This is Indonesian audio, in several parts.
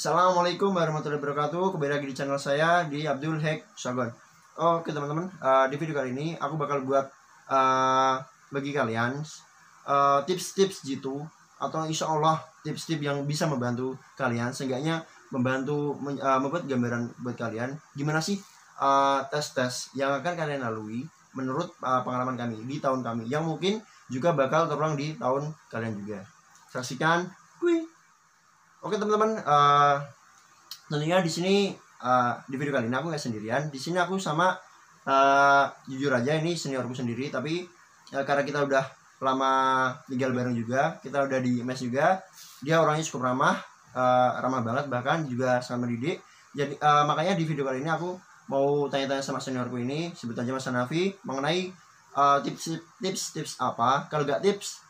Assalamualaikum warahmatullahi wabarakatuh. Kembali lagi di channel saya di Abdul Hek Sagon. Oke teman-teman, di video kali ini aku bakal buat bagi kalian tips-tips gitu, atau insya Allah tips-tips yang bisa membantu kalian, seenggaknya membantu membuat gambaran buat kalian. Gimana sih tes-tes yang akan kalian lalui menurut pengalaman kami di tahun kami, yang mungkin juga bakal terulang di tahun kalian juga. Saksikan. Oke teman-teman, tentunya di sini di video kali ini aku nggak sendirian. Di sini aku sama jujur aja ini seniorku sendiri, tapi karena kita udah lama tinggal bareng juga, kita udah di mes juga, dia orangnya cukup ramah, ramah banget, bahkan juga sangat mendidik. Jadi makanya di video kali ini aku mau tanya-tanya sama seniorku ini, sebut aja Mas Hanafi, mengenai tips apa, kalau nggak tips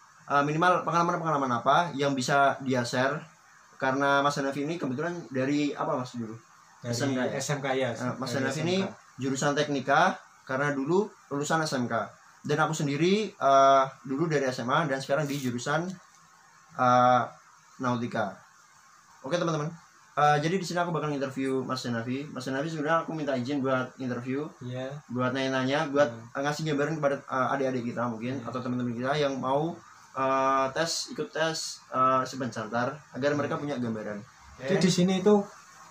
minimal pengalaman apa yang bisa dia share. Karena Mas Hanafi ini kebetulan dari apa Mas dulu? Dari SMK ya. Mas Hanafi ini jurusan teknika karena dulu lulusan SMK. Dan aku sendiri dulu dari SMA dan sekarang di jurusan Nautika. Oke teman-teman. Jadi di sini aku bakal interview Mas Hanafi. Mas Hanafi sebenarnya aku minta izin buat interview, buat nanya-nanya, buat ngasih gambaran kepada adik-adik kita mungkin atau teman-teman kita yang mau ikut tes sebentar agar mereka punya gambaran. Jadi di sini itu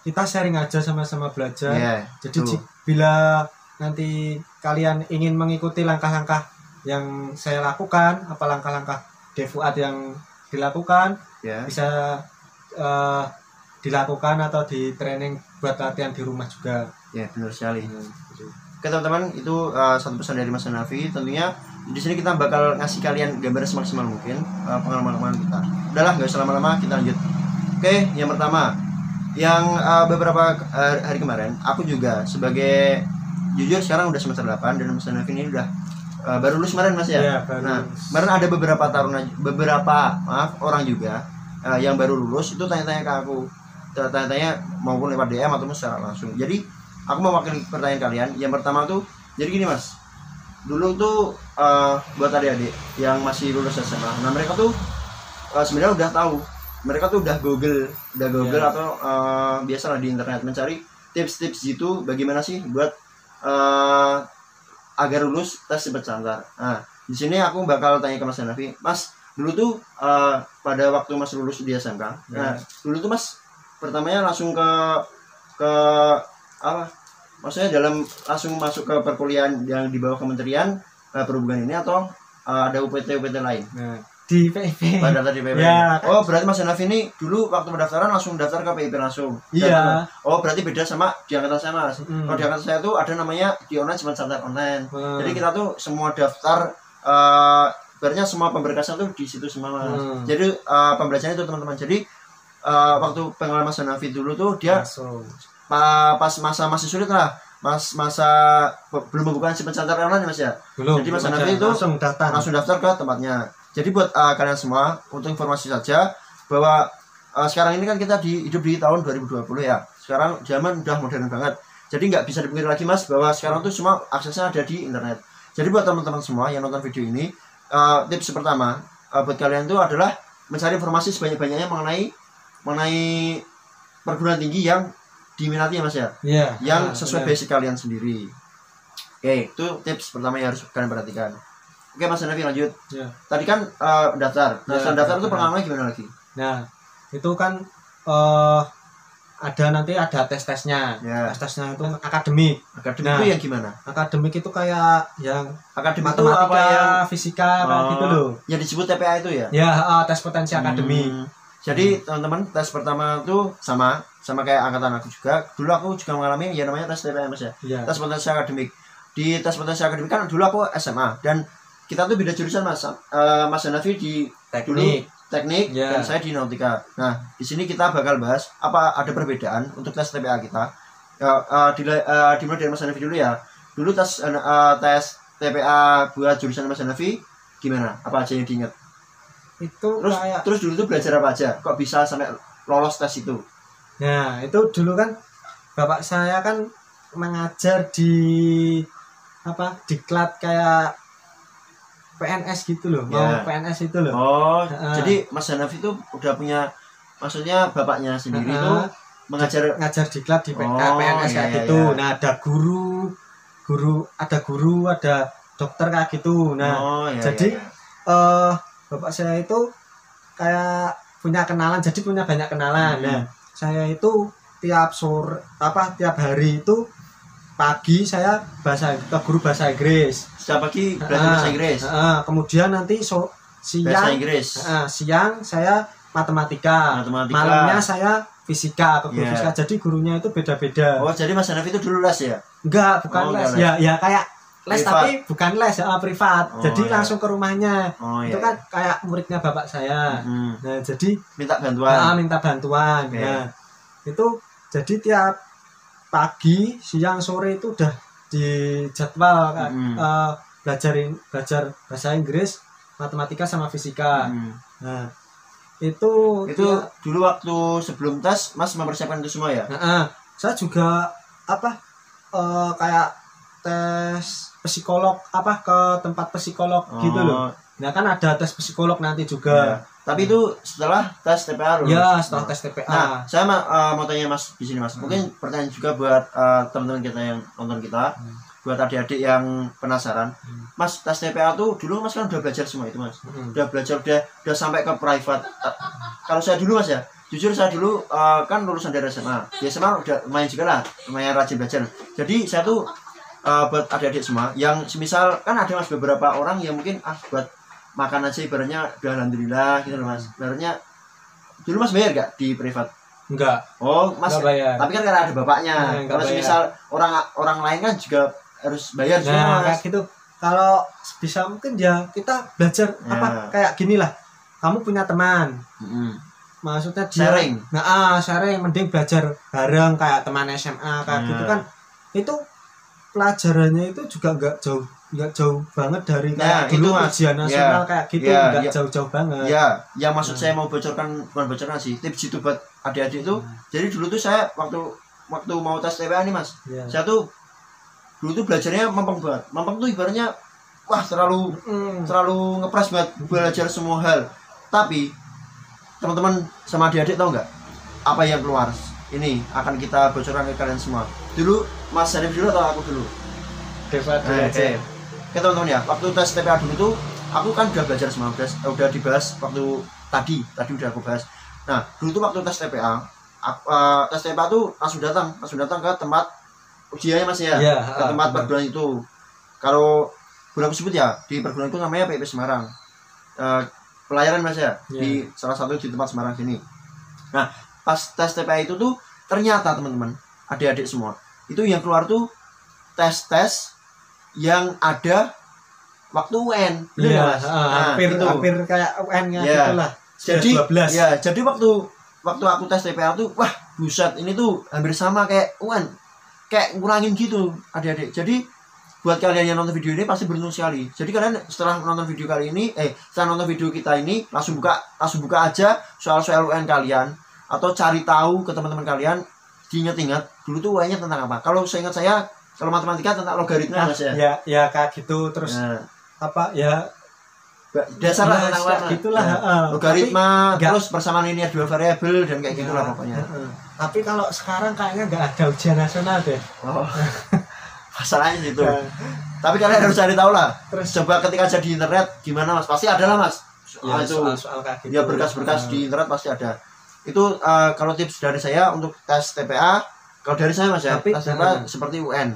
kita sharing aja, sama-sama belajar. Jadi bila nanti kalian ingin mengikuti langkah-langkah yang saya lakukan, apa langkah-langkah Defuat yang dilakukan, bisa dilakukan atau di training buat latihan di rumah juga. Ya, benar sekali. Oke teman-teman, itu satu pesan dari Mas Hanafi. Tentunya di sini kita bakal ngasih kalian gambaran semaksimal mungkin pengalaman kita. Udahlah, nggak usah lama-lama, kita lanjut. Oke, yang pertama, yang beberapa hari kemarin, aku juga sebagai jujur sekarang udah semester 8 dan Mas Hanafi ini udah baru lulus kemarin Mas ya. Nah, kemarin ada beberapa orang juga yang baru lulus itu tanya-tanya ke aku, tanya-tanya maupun lewat DM ataupun secara langsung. Jadi aku mewakili pertanyaan kalian. Yang pertama tuh, jadi gini Mas, dulu tuh buat adik-adik yang masih lulus SMA, nah mereka tuh sebenarnya udah tahu, mereka tuh udah Google atau biasalah di internet mencari tips-tips gitu, bagaimana sih buat agar lulus tes SBMPTN. Nah di sini aku bakal tanya ke Mas Hanafi. Mas, dulu tuh pada waktu Mas lulus di SMK, nah dulu tuh Mas pertamanya langsung ke apa? Maksudnya langsung masuk ke perkuliahan yang di bawah Kementerian Perhubungan ini, atau ada UPT lain? Nah, di PIP. Daftar di PIP. Ya. Oh, berarti Mas Hanafi ini dulu waktu pendaftaran langsung daftar ke PIP langsung. Iya. Oh, berarti beda sama di angkatan saya Mas. Kalau di angkatan saya tuh ada namanya di online cuma daftar online. Jadi kita tuh semua daftar berarti semua pemberkasan tuh di situ semua Mas. Jadi pembelajaran itu teman-teman. Jadi waktu pengalaman Mas Hanafi dulu tuh dia pas masa masih sulit lah, masa belum membuka SBMPTN online Mas ya. Belum. Jadi Mas Hanafi itu langsung daftar ke tempatnya. Jadi buat kalian semua, untuk informasi saja bahwa sekarang ini kan kita hidup di tahun 2020 ya. Sekarang zaman udah modern banget. Jadi nggak bisa dipungkiri lagi Mas bahwa sekarang tuh semua aksesnya ada di internet. Jadi buat teman-teman semua yang nonton video ini, tips pertama buat kalian itu adalah mencari informasi sebanyak-banyaknya mengenai perguruan tinggi yang diminati ya Mas ya, yang sesuai basic kalian sendiri. Oke, itu tips pertama yang harus kalian perhatikan. Oke Mas Hanafi lanjut. Tadi kan daftar itu pengalamannya gimana lagi? Nah, itu kan nanti ada tes-tesnya. Tes-tesnya itu akademik. Itu yang gimana? Akademik itu kayak yang akademik matematika, apa yang fisika, gitu loh. Yang disebut TPA itu ya? Ya, tes potensi akademik. Jadi teman-teman, tes pertama itu sama kayak angkatan aku juga. Dulu aku juga mengalami yang namanya tes TPA Mas ya. Tes potensi akademik. Di tes potensi akademik kan dulu aku SMA dan kita tuh beda jurusan Mas. Mas Hanafi di teknik dan saya di Nautika. Nah, di sini kita bakal bahas apa ada perbedaan untuk tes TPA kita. Dimulai dari Mas Hanafi dulu ya. Dulu tes TPA buat jurusan Mas Hanafi gimana? Apa aja yang diingat? Itu terus dulu tuh belajar apa aja? Kok bisa sampai lolos tes itu? Nah, itu dulu kan bapak saya kan mengajar di diklat kayak PNS gitu loh, mau PNS itu loh. Jadi Mas Hanafi itu udah punya, maksudnya bapaknya sendiri itu ngajar diklat di PNS kayak iya, gitu. Iya. Nah, ada guru, ada dokter kayak gitu. Nah, jadi bapak saya itu kayak punya kenalan, jadi punya banyak kenalan. Nah, saya itu tiap hari itu pagi saya ke guru bahasa Inggris. Setiap pagi belajar bahasa Inggris. Kemudian nanti siang saya matematika. Malamnya saya fisika ke guru fisika. Jadi gurunya itu beda-beda. Oh, jadi Mas Hanafi itu dulu les ya? Enggak, bukan les. Ya kayak les privat. tapi bukan les, privat. Jadi langsung ke rumahnya. Itu kan kayak muridnya bapak saya. Nah, jadi minta bantuan. Minta bantuan. Okay. Nah, itu jadi tiap pagi, siang, sore itu udah dijadwal belajar bahasa Inggris, matematika sama fisika. Nah, itu dulu waktu sebelum tes Mas mempersiapkan itu semua ya? Saya juga kayak tes psikolog ke tempat psikolog gitu loh. Nah, kan ada tes psikolog nanti juga. Tapi itu setelah tes TPA loh. Ya, setelah tes TPA. Nah, saya mau tanya Mas di sini Mas. Mungkin pertanyaan juga buat teman-teman kita yang nonton kita, buat adik-adik yang penasaran. Mas, tes TPA tuh dulu Mas kan udah belajar semua itu Mas. Udah belajar udah sampai ke private. Kalau saya dulu Mas ya, jujur saya dulu kan lulusan dari SMA. Di SMA udah lumayan juga lah, lumayan rajin belajar. Jadi saya tuh buat adik-adik semua yang semisal kan ada Mas beberapa orang yang mungkin buat makan aja ibaratnya udah alhamdulillah gitu loh Mas. Ibaratnya dulu Mas bayar gak di privat? Enggak. Oh, Mas enggak bayar. Tapi kan karena ada bapaknya. Kalau semisal orang lain kan juga harus bayar juga Mas. Kayak gitu. Kalau bisa mungkin ya kita belajar kayak gini lah. Kamu punya teman. Maksudnya dia sharing. Sharing mending belajar bareng kayak teman SMA kayak gitu kan. Itu pelajarannya itu juga enggak jauh banget dari kayak dulu ujian nasional kayak gitu, enggak jauh-jauh banget. Iya, yang maksud saya mau bukan bocorkan sih, tips itu buat adik-adik itu. Jadi dulu tuh saya waktu mau tes TPA nih Mas, saya tuh dulu tuh belajarnya mempeng banget. Mempeng tuh ibaratnya wah terlalu ngepres buat belajar semua hal. Tapi teman-teman sama adik-adik tahu nggak apa yang keluar? Ini akan kita bocorkan ke kalian semua. Dulu Mas Hanif dulu atau aku dulu? Oke teman-teman ya, waktu tes TPA dulu tuh aku kan udah belajar semua, udah dibahas waktu tadi udah aku bahas. Nah dulu tuh waktu tes TPA tuh langsung datang ke tempat ujiannya Mas ya, ke tempat perguruan itu. Kalau boleh aku sebut ya, di perguruan itu namanya PIP Semarang, pelayaran Mas ya, di salah satu di tempat Semarang sini. Nah pas tes TPA itu tuh ternyata teman-teman adik-adik semua itu yang keluar tuh tes yang ada waktu UN. Hampir kayak UN-nya gitulah. Jadi waktu aku tes TPA tuh wah buset, ini tuh hampir sama kayak UN. Kayak ngurangin gitu adik-adik. Jadi buat kalian yang nonton video ini pasti beruntung sekali. Jadi kalian setelah nonton video setelah nonton video kita ini langsung buka aja soal-soal UN kalian, atau cari tahu ke teman-teman kalian, diingat-ingat dulu tuh UN-nya tentang apa. Kalau seingat saya, kalau matematika tentang logaritma Mas ya. Ya kayak gitu terus dasar lah tentang kayak gitulah. Logaritma terus persamaan linear dua variabel dan kayak gitulah pokoknya. Tapi kalau sekarang kayaknya nggak ada ujian nasional deh. Masalahnya gitu. Tapi kalian harus cari tahu lah. Terus coba ketika aja di internet gimana Mas, pasti ada lah Mas. Soal kayak gitu. Ya berkas-berkas di internet pasti ada. Itu kalau tips dari saya untuk tes TPA. Kalau dari saya Mas ya, tes TPA seperti UN,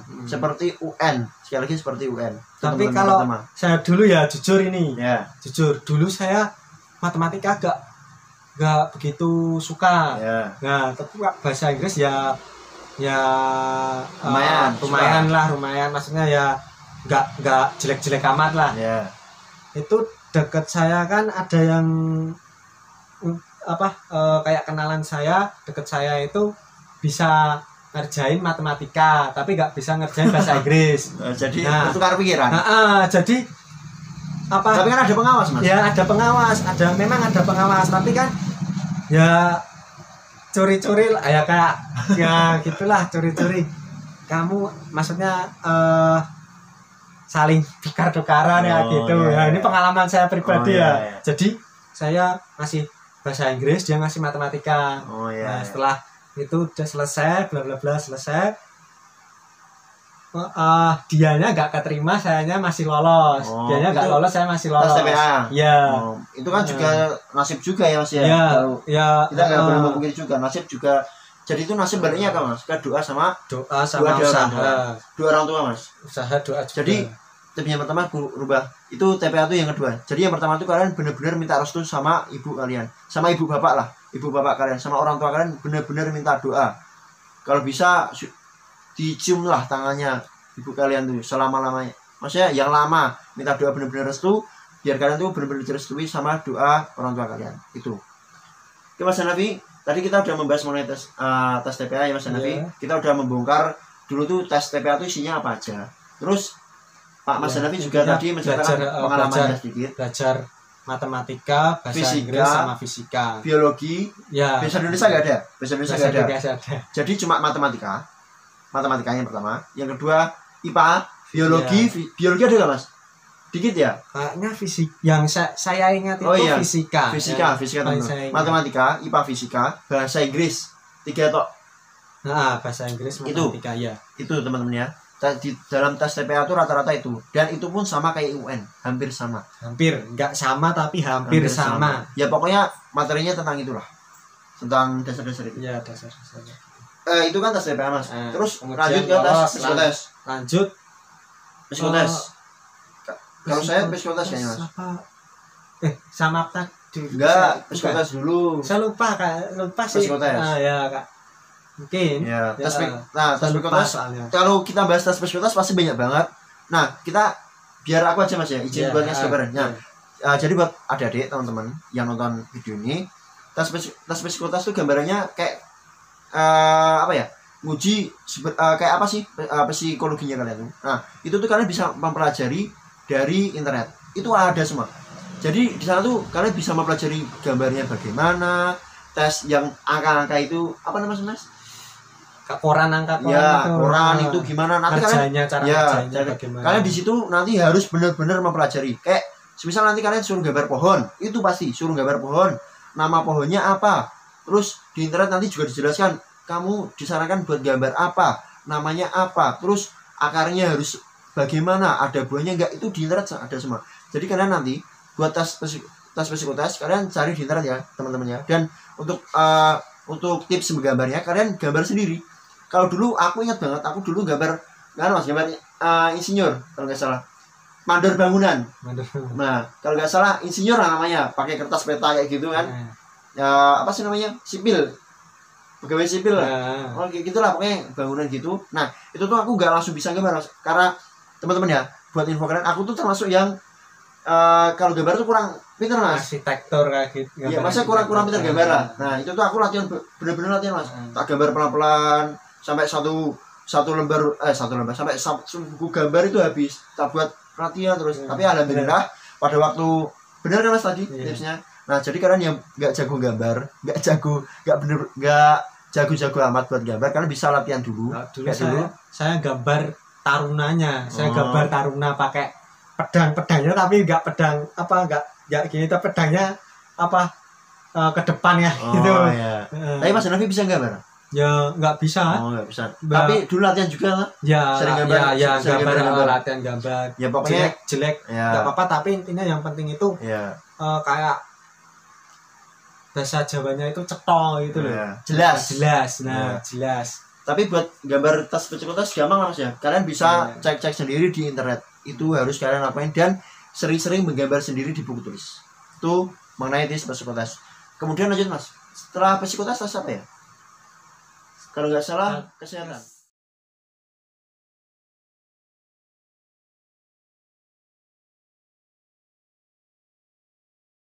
sekali lagi seperti UN. Tapi kalau saya dulu ya jujur ini, jujur dulu saya matematika gak begitu suka. Nah tapi bahasa Inggris ya lumayan, maksudnya ya nggak jelek-jelek amat lah. Itu deket saya kan ada yang kayak kenalan saya, deket saya itu bisa ngerjain matematika tapi nggak bisa ngerjain bahasa Inggris. Jadi bertukar pikiran. Jadi tapi kan ada pengawas Mas. Ya memang ada pengawas, tapi kan ya curi-curi ya kayak ya gitulah, curi-curi. Kamu maksudnya saling tukar-tukaran gitu. Ini pengalaman saya pribadi Jadi saya ngasih bahasa Inggris, dia ngasih matematika. Setelah itu udah selesai, bla bla bla selesai. Dianya nggak keterima, sayanya masih lolos. Dianya nggak lolos, saya masih lolos. Tes TPA. Ya. Itu kan juga nasib juga ya Mas ya. Ya. Kita nggak boleh memungkiri juga nasib juga. Jadi itu nasib baliknya apa Mas? Ke doa sama usaha. Dua orang tua Mas. Usaha doa juga. Jadi tips yang pertama aku rubah. Itu TPA itu yang kedua. Jadi yang pertama itu kalian benar-benar minta restu sama ibu kalian, sama ibu bapak lah, ibu bapak kalian, sama orang tua kalian benar-benar minta doa. Kalau bisa dicium lah tangannya ibu kalian tuh selama-lamanya. Maksudnya yang lama minta doa benar-benar restu, biar kalian tuh benar-benar direstui sama doa orang tua kalian. Itu. Oke Mas Hanafi, tadi kita udah membahas mengenai tes TPA ya Mas Hanafi. Kita udah membongkar dulu tuh tes TPA itu isinya apa aja. Terus Pak Mas Hanafi juga tadi menceritakan pengalamannya sedikit. Belajar matematika, bahasa Inggris sama fisika. Biologi. Ya. Bahasa Indonesia nggak ada. Bahasa Indonesia nggak ada. Jadi cuma matematika. Matematika yang pertama. Yang kedua IPA, biologi. Biologi ada nggak Mas? Dikit ya? Kayaknya fisik. Yang saya ingat itu fisika. Fisika teman. Matematika, IPA, fisika, bahasa Inggris. 3 tok. Nah, bahasa Inggris, matematika ya. Itu teman-teman ya. Di dalam tes TPA itu rata-rata itu, dan itu pun sama kayak UN, hampir sama. Hampir, nggak sama tapi hampir sama. Ya pokoknya materinya tentang itulah, tentang dasar-dasar itu. Ya dasar-dasar. Itu kan tes TPA Mas. Terus lanjut ke tes psikotes. Lanjut psikotes. Kalau saya psikotes kayaknya Mas. Sama apa? Enggak, psikotes dulu. Saya lupa sih. Psikotes. Ya Kak. Mungkin ya, tes psikotes. Kalau kita bahas tes psikotes pasti banyak banget. Nah, kita biar aku aja Mas ya, izin buat ngasih gambarannya. Jadi buat adik-adik teman-teman yang nonton video ini, tes psikotes itu gambarannya kayak apa ya? Nguji kayak apa sih psikologinya kalian tuh. Nah, itu tuh kalian bisa mempelajari dari internet. Itu ada semua. Jadi di sana tuh kalian bisa mempelajari gambarnya bagaimana, tes yang angka-angka itu apa namanya Mas? Koran angka koran itu gimana nanti kerjanya, kalian kerjanya bagaimana. Kalian di situ nanti harus benar-benar mempelajari. Kayak semisal nanti kalian suruh gambar pohon, itu pasti suruh gambar pohon, nama pohonnya apa. Terus di internet nanti juga dijelaskan kamu disarankan buat gambar apa, namanya apa, terus akarnya harus bagaimana, ada buahnya enggak, itu di internet ada semua. Jadi kalian nanti buat tes psikotes kalian cari di internet ya teman-teman ya. Dan untuk tips menggambarnya kalian gambar sendiri. Kalau dulu aku ingat banget, aku dulu gambar insinyur kalau nggak salah, mandor bangunan. Nah kalau nggak salah insinyur namanya, pakai kertas peta kayak gitu kan. Ya apa sih namanya, sipil, pegawai sipil lah. Kayak gitulah pokoknya bangunan gitu. Nah itu tuh aku nggak langsung bisa gambar karena teman-teman ya, buat info kalian, aku tuh termasuk yang kalau gambar tuh kurang pinter Mas. Arsitektur kayak gitu. Iya, masa kurang pinter gambar lah. Nah, itu tuh aku latihan bener-bener latihan Mas. Tak gambar pelan-pelan sampai satu lembar sampai buku gambar itu habis. Tak buat latihan terus. Tapi alhamdulillah pada waktu bener kan Mas tadi tipsnya. Nah, jadi kalian yang nggak jago gambar, nggak jago amat buat gambar, kalian bisa latihan dulu. Saya gambar tarunanya. Saya gambar taruna pakai pedangnya tapi nggak gini, tapi pedangnya ke depan ya gitu. Iya. Tapi Mas Hanafi bisa gambar? Ya nggak bisa. Nggak bisa. Tapi dulu latihan juga lah. Ya, sering gambar. Latihan gambar. Ya pokoknya jelek nggak apa-apa, tapi intinya yang penting itu kayak bahasa Jawanya itu cetol gitu loh. Jelas. Jelas. Tapi buat gambar tes psikotes gampang Mas ya. Kalian bisa cek sendiri di internet. Itu harus kalian lakuin dan sering-sering menggambar sendiri di buku tulis. Itu mengenai tes psikotes. Kemudian lanjut Mas. Setelah psikotes tes apa ya? Kalau nggak salah kesehatan.